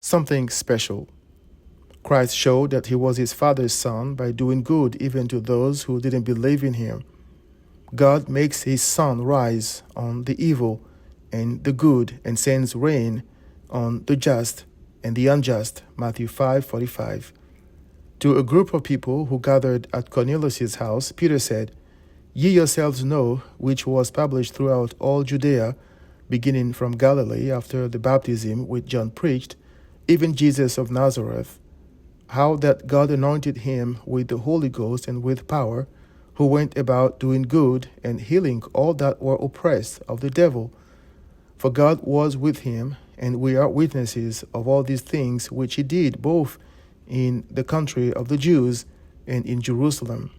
Something special. Christ showed that he was his Father's Son by doing good even to those who didn't believe in him. God makes his sun rise on the evil and the good and sends rain on the just and the unjust. Matthew 5:45. To a group of people who gathered at Cornelius' house, Peter said, "Ye yourselves know, which was published throughout all Judea, beginning from Galilee after the baptism which John preached, even Jesus of Nazareth, how that God anointed him with the Holy Ghost and with power, who went about doing good and healing all that were oppressed of the devil. For God was with him, and we are witnesses of all these things which he did, both in the country of the Jews and in Jerusalem,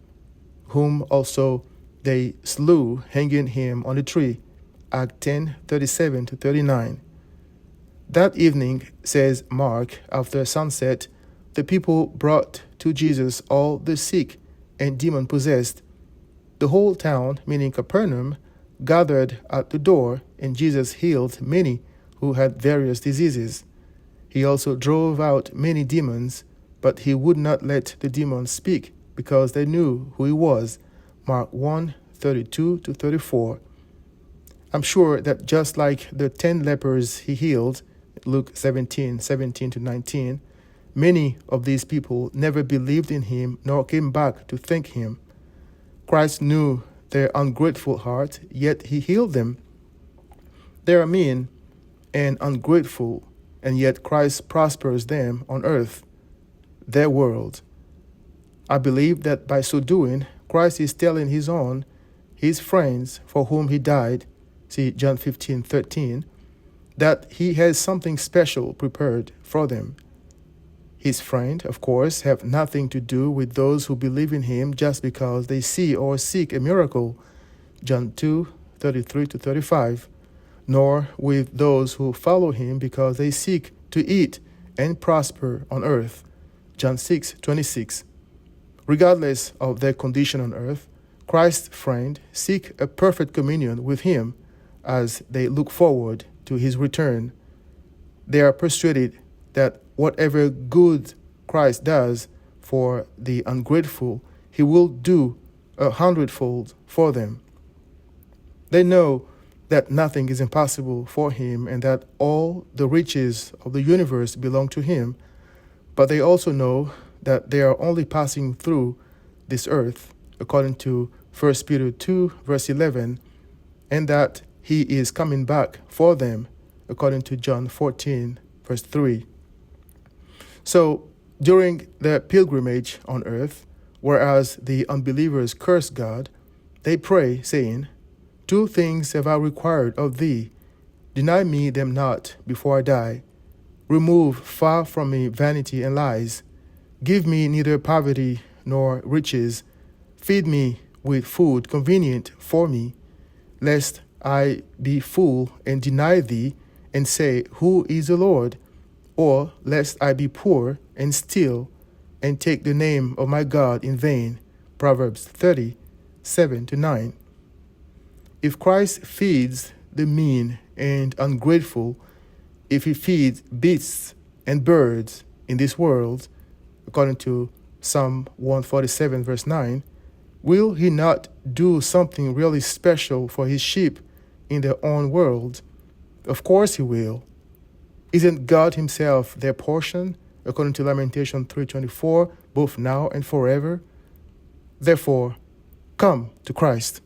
whom also they slew, hanging him on a tree." Acts 10:37-39. That evening, says Mark, after sunset, the people brought to Jesus all the sick and demon-possessed. The whole town, meaning Capernaum, gathered at the door, and Jesus healed many who had various diseases. He also drove out many demons, but he would not let the demons speak, because they knew who he was. Mark 1:32-34. I'm sure that just like the 10 lepers he healed, Luke 17:17-19, many of these people never believed in him nor came back to thank him. Christ knew their ungrateful heart, yet he healed them. They are mean and ungrateful, and yet Christ prospers them on earth, their world. I believe that by so doing, Christ is telling his friends for whom he died, see John 15:13, that he has something special prepared for them. His friend, of course, have nothing to do with those who believe in him just because they see or seek a miracle, John 2:33-35, nor with those who follow him because they seek to eat and prosper on earth, John 6:26. Regardless of their condition on earth, Christ's friend seek a perfect communion with him as they look forward to his return. They are persuaded that whatever good Christ does for the ungrateful, he will do 100-fold for them. They know that nothing is impossible for him and that all the riches of the universe belong to him, but they also know that they are only passing through this earth, according to 1 Peter 2:11, and that he is coming back for them, according to John 14:3. So, during their pilgrimage on earth, whereas the unbelievers curse God, they pray, saying, "Two things have I required of thee. Deny me them not before I die. Remove far from me vanity and lies. Give me neither poverty nor riches. Feed me with food convenient for me, lest I be full and deny thee and say, Who is the Lord? Or lest I be poor and steal and take the name of my God in vain." Proverbs 30:7-9. If Christ feeds the mean and ungrateful, if he feeds beasts and birds in this world, according to Psalm 147:9, will he not do something really special for his sheep in their own world? Of course he will. Isn't God himself their portion, according to Lamentation 3:24, both now and forever? Therefore, come to Christ.